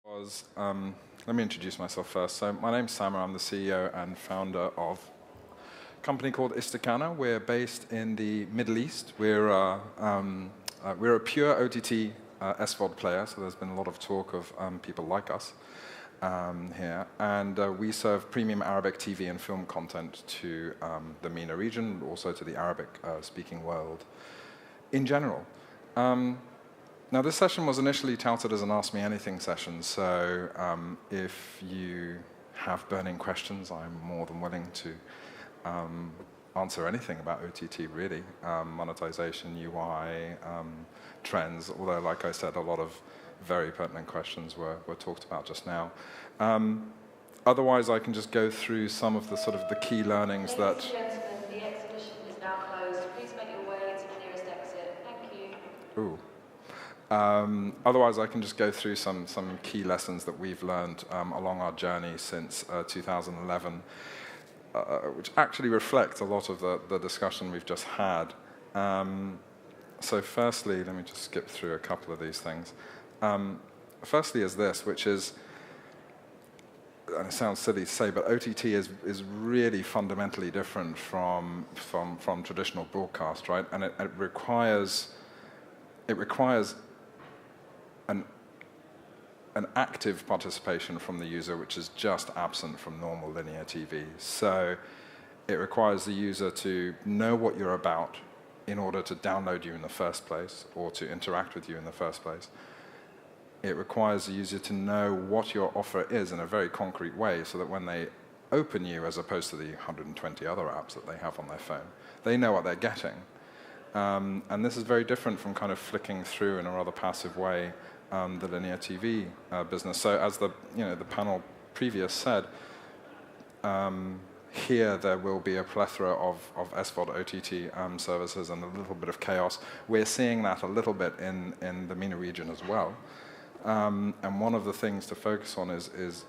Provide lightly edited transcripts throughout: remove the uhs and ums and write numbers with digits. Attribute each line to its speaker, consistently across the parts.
Speaker 1: Let me introduce myself first. So my name's Samer. I'm the CEO and founder of a company called Istakana. We're based in the Middle East. We're a pure OTT SVOD player, so there's been a lot of talk of people like us here. And we serve premium Arabic TV and film content to the MENA region, also to the Arabic-speaking world in general. Now, this session was initially touted as an Ask Me Anything session, so if you have burning questions, I'm more than willing to answer anything about OTT, really. Monetization, UI, trends, although, like I said, a lot of very pertinent questions were talked about just now. Otherwise, I can just go through some of the sort of the key learnings that...
Speaker 2: Ladies and gentlemen, the exhibition is now closed. Please make your way to the nearest exit. Thank you.
Speaker 1: Ooh. Otherwise, I can just go through some key lessons that we've learned along our journey since 2011, which actually reflect a lot of the discussion we've just had. So firstly, let me just skip through a couple of these things. Firstly is this, which is, and it sounds silly to say, but OTT is really fundamentally different from traditional broadcast, right? And it requires an active participation from the user, which is just absent from normal linear TV. So it requires the user to know what you're about in order to download you in the first place or to interact with you in the first place. It requires the user to know what your offer is in a very concrete way so that when they open you, as opposed to the 120 other apps that they have on their phone, they know what they're getting. And this is very different from kind of flicking through in a rather passive way the linear TV business. So as the panel previous said, here there will be a plethora of SVOD OTT services and a little bit of chaos. We're seeing that a little bit in the MENA region as well. And one of the things to focus on is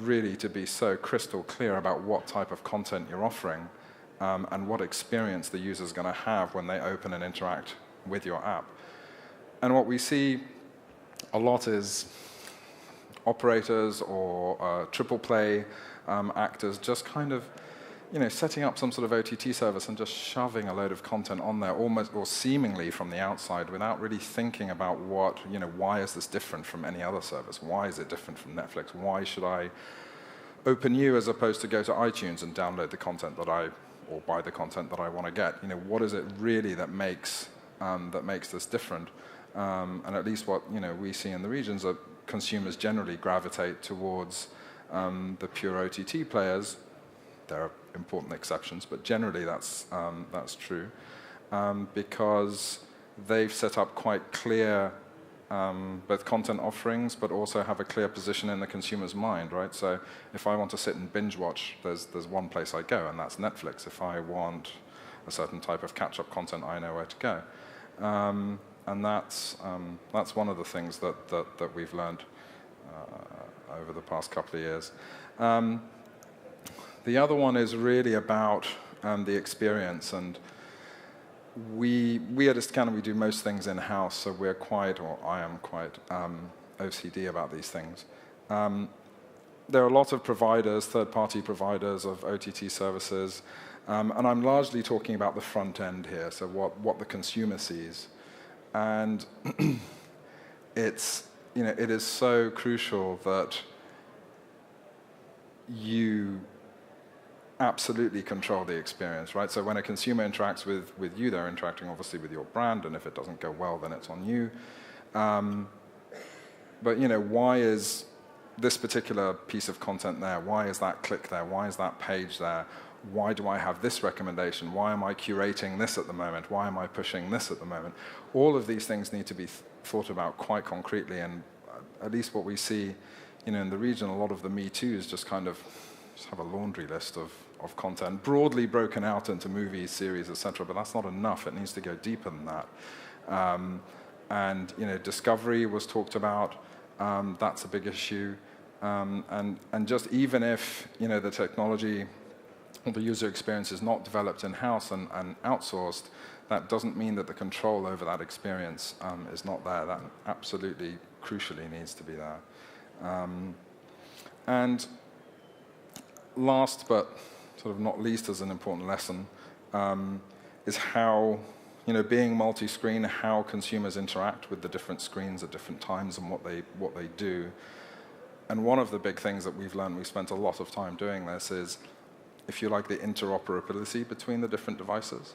Speaker 1: really to be so crystal clear about what type of content you're offering and what experience the user's going to have when they open and interact with your app. And what we see a lot is operators or triple play actors just kind of, setting up some sort of OTT service and just shoving a load of content on there, almost or seemingly from the outside, without really thinking about why is this different from any other service? Why is it different from Netflix? Why should I open you as opposed to go to iTunes and download the content or buy the content that I want to get? What is it really that makes this different? And at least what we see in the regions that consumers generally gravitate towards the pure OTT players. There are important exceptions, but generally that's true because they've set up quite clear both content offerings, but also have a clear position in the consumer's mind, right? So if I want to sit and binge watch, there's one place I go, and that's Netflix. If I want a certain type of catch-up content, I know where to go. And that's one of the things that we've learned over the past couple of years. The other one is really about the experience, and we at Istakana, we do most things in-house, so I am quite OCD about these things. There are a lot of providers, third-party providers of OTT services, and I'm largely talking about the front end here, so what the consumer sees. And it is so crucial that you absolutely control the experience, right? So when a consumer interacts with you, they're interacting obviously with your brand, and if it doesn't go well, then it's on you. But why is this particular piece of content there? Why is that click there? Why is that page there? Why do I have this recommendation? Why am I curating this at the moment? Why am I pushing this at the moment? All of these things need to be thought about quite concretely, and at least what we see, in the region, a lot of the Me Too's just kind of have a laundry list of content, broadly broken out into movies, series, etc. But that's not enough. It needs to go deeper than that. And discovery was talked about. That's a big issue. And just even if the technology or the user experience is not developed in-house and outsourced, that doesn't mean that the control over that experience is not there. That absolutely, crucially needs to be there. And last but sort of not least as an important lesson is how, being multi-screen, how consumers interact with the different screens at different times and what they do. And one of the big things that we've learned, we've spent a lot of time doing this, is, if you like, the interoperability between the different devices.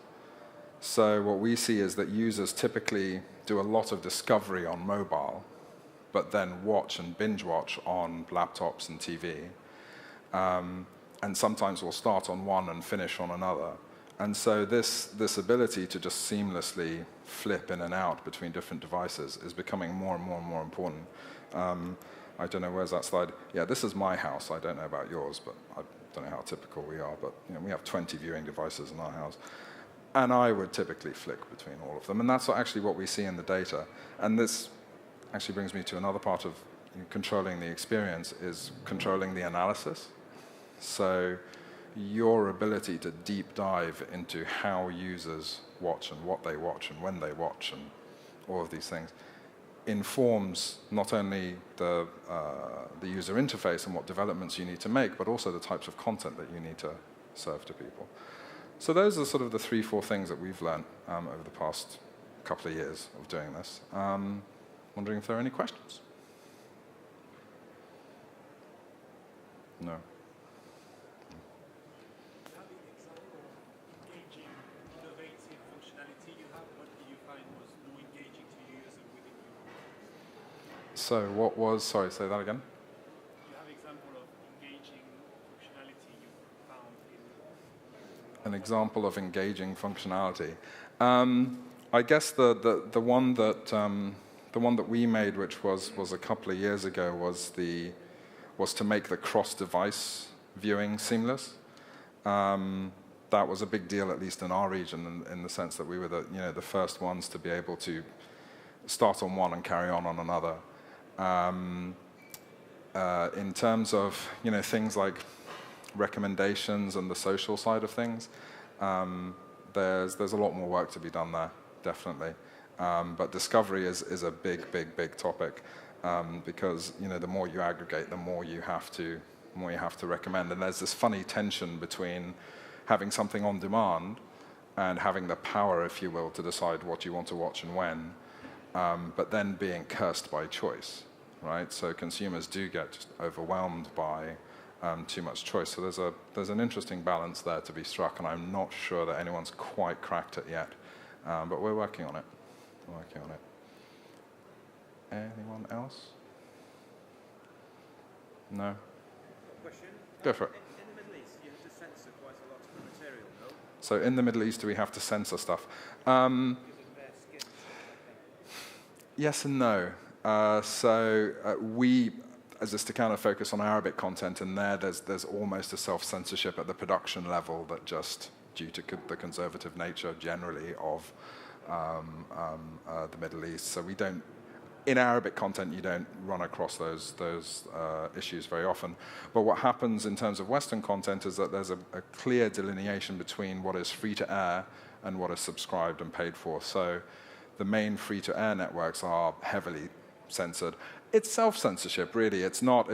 Speaker 1: So what we see is that users typically do a lot of discovery on mobile, but then watch and binge watch on laptops and TV. And sometimes we'll start on one and finish on another. And so this ability to just seamlessly flip in and out between different devices is becoming more and more and more important. I don't know, where's that slide? Yeah, this is my house. I don't know about yours, but I don't know how typical we are. But we have 20 viewing devices in our house. And I would typically flick between all of them. And that's actually what we see in the data. And this actually brings me to another part of controlling the experience, is controlling the analysis. So your ability to deep dive into how users watch and what they watch and when they watch and all of these things informs not only the user interface and what developments you need to make, but also the types of content that you need to serve to people. So those are sort of the 3-4 things that we've learned over the past couple of years of doing this. Wondering if there are any questions? No. So what was, sorry, say that again?
Speaker 3: Do you have an example of engaging functionality you found in...
Speaker 1: An example of engaging functionality. I guess the one that we made, which was a couple of years ago, was to make the cross-device viewing seamless. That was a big deal, at least in our region, in the sense that we were the first ones to be able to start on one and carry on another. In terms of things like recommendations and the social side of things, there's a lot more work to be done there, definitely. But discovery is a big topic, because the more you aggregate, the more you have to recommend. And there's this funny tension between having something on demand and having the power, if you will, to decide what you want to watch and when, but then being cursed by choice. Right, so consumers do get just overwhelmed by too much choice. So there's an interesting balance there to be struck, and I'm not sure that anyone's quite cracked it yet. But we're working on it. Anyone else? No?
Speaker 4: Question?
Speaker 1: Go for it.
Speaker 4: In the Middle East, you have to censor quite a lot of the material, no?
Speaker 1: So in the Middle East, do we have to censor stuff?
Speaker 4: Because of their skin.
Speaker 1: Yes and no. We, as just to kind of focus on Arabic content, and there's almost a self-censorship at the production level that just due to the conservative nature generally of the Middle East. So we don't, in Arabic content, you don't run across those issues very often. But what happens in terms of Western content is that there's a clear delineation between what is free to air and what is subscribed and paid for. So the main free-to-air networks are heavily censored. It's self-censorship, really. It's not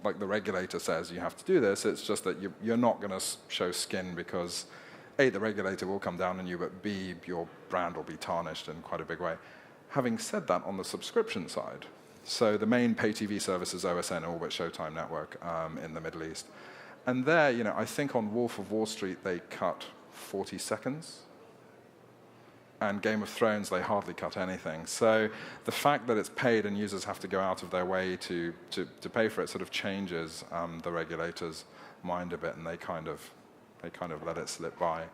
Speaker 1: like the regulator says you have to do this. It's just that you're not going to show skin because, A, the regulator will come down on you, but B, your brand will be tarnished in quite a big way. Having said that, on the subscription side, so the main pay TV service is OSN, All But Showtime Network, in the Middle East. And there, I think on Wolf of Wall Street, they cut 40 seconds. And Game of Thrones, they hardly cut anything. So the fact that it's paid and users have to go out of their way to pay for it sort of changes the regulator's mind a bit, and they kind of let it slip by.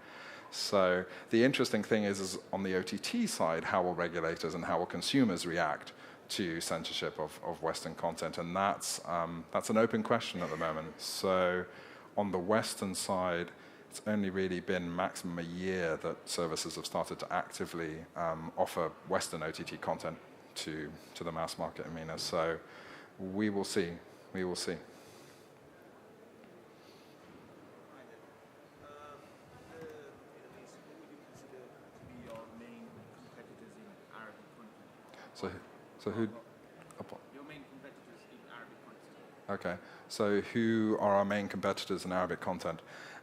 Speaker 1: So the interesting thing is on the OTT side, how will regulators and how will consumers react to censorship of Western content? And that's an open question at the moment. So on the Western side, it's only really been maximum a year that services have started to actively offer Western OTT content to the mass market arena. So we will see. We will see.
Speaker 4: So who?
Speaker 1: Who?
Speaker 4: Your main competitors in Arabic content.
Speaker 1: Okay, so who are our main competitors in Arabic content?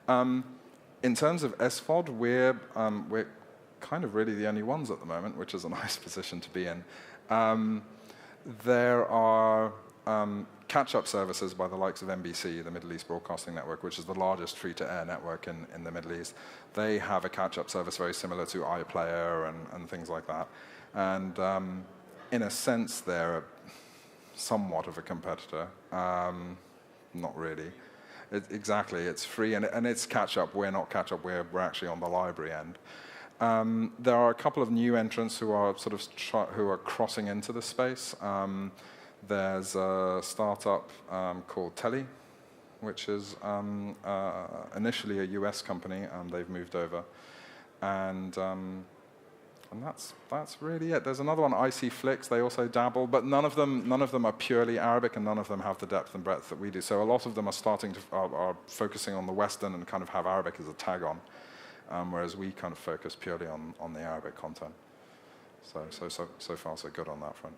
Speaker 1: In terms of SVOD, we're kind of really the only ones at the moment, which is a nice position to be in. There are catch-up services by the likes of NBC, the Middle East Broadcasting Network, which is the largest free-to-air network in the Middle East. They have a catch-up service very similar to iPlayer and things like that. And in a sense, they're somewhat of a competitor. Not really. Exactly, it's free and it's catch-up. We're not catch-up. We're actually on the library end. There are a couple of new entrants who are who are crossing into the space. There's a startup called Telly, which is initially a US company, and they've moved over, and that's really it. There's another one, IC Flicks. They also dabble, but none of them are purely Arabic, and none of them have the depth and breadth that we do. So a lot of them are focusing on the Western and kind of have Arabic as a tag on. Whereas we kind of focus purely on the Arabic content. So far, so good on that front.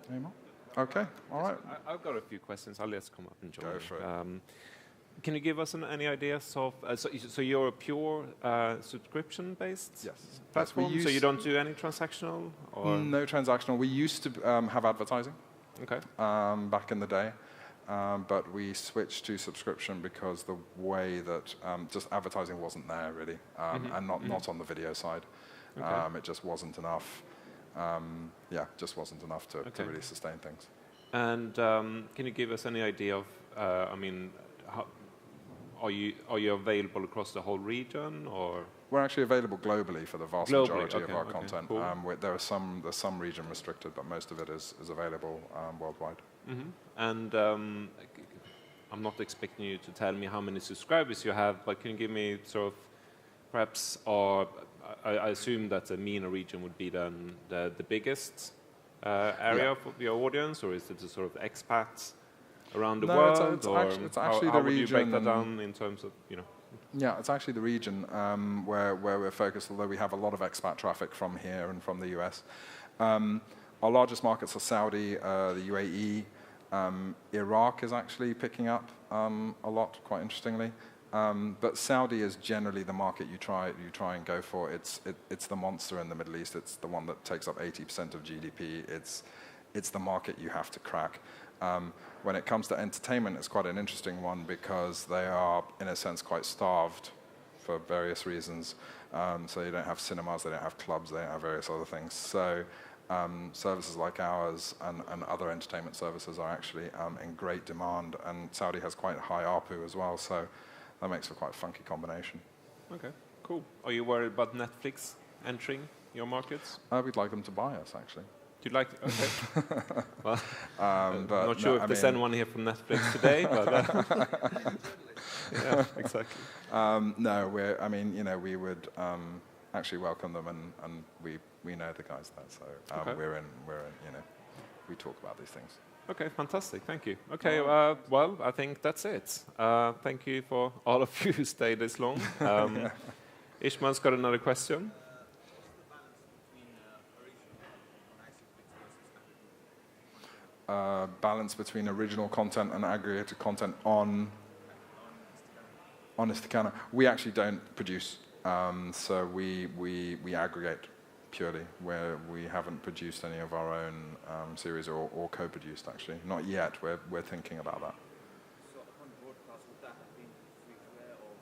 Speaker 1: Any more? Okay, all right.
Speaker 5: I've got a few questions. I'll just come up and join.
Speaker 1: Go for it.
Speaker 5: Can you give us any ideas of... so you're a pure subscription-based platform? So you don't do any transactional? Or?
Speaker 1: No transactional. We used to have advertising back in the day. But we switched to subscription because the way that just advertising wasn't there really, and not on the video side. It just wasn't enough. Just wasn't enough to really sustain things. And
Speaker 5: can you give us any idea of? Are you available across the whole region, or?
Speaker 1: We're actually available globally for the vast majority of our content.
Speaker 5: Cool.
Speaker 1: There's some region restricted, but most of it is available worldwide.
Speaker 5: Mm-hmm. And I'm not expecting you to tell me how many subscribers you have, but can you give me sort of perhaps, or I assume that the MENA region would be then the biggest area for your audience, or is it the sort of expats around the world?
Speaker 1: It's actually the region. How would you break
Speaker 5: that down in terms of,
Speaker 1: Yeah, it's actually the region where we're focused, although we have a lot of expat traffic from here and from the US. Our largest markets are Saudi, the UAE. Iraq is actually picking up a lot, quite interestingly. But Saudi is generally the market you try and go for. It's the monster in the Middle East. It's the one that takes up 80% of GDP. It's the market you have to crack. When it comes to entertainment, it's quite an interesting one because they are, in a sense, quite starved for various reasons. So you don't have cinemas, they don't have clubs, they don't have various other things. So services like ours and other entertainment services are actually in great demand. And Saudi has quite high ARPU as well, so that makes for quite a funky combination. Okay,
Speaker 5: cool. Are you worried about Netflix entering your markets?
Speaker 1: We'd like them to buy us, actually.
Speaker 5: You'd like to? Okay. Well, I'm not sure if there's anyone here from Netflix today, but yeah, exactly.
Speaker 1: No, we would actually welcome them, and we know the guys there, so we're in. We talk about these things.
Speaker 5: Okay, fantastic. Thank you. Okay, well, I think that's it. Thank you for all of you who stayed this long. Ishmael's got another question.
Speaker 1: Balance between original content and aggregated content on Istakana. We actually don't produce, so we aggregate purely, where we haven't produced any of our own series or co-produced, actually. Not yet. We're thinking about that.
Speaker 4: So upon broadcast, would that have been free-to-air or?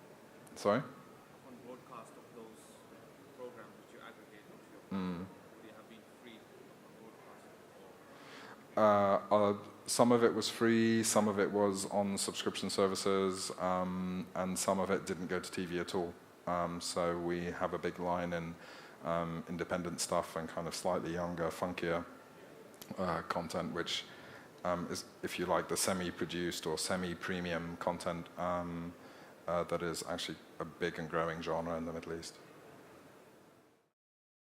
Speaker 1: Sorry?
Speaker 4: Upon broadcast of those programs that you aggregate onto your platform, would it have been free upon broadcast?
Speaker 1: Some of it was free, some of it was on subscription services, and some of it didn't go to TV at all. So we have a big line in independent stuff and kind of slightly younger, funkier content, which is, if you like, the semi-produced or semi-premium content that is actually a big and growing genre in the Middle East.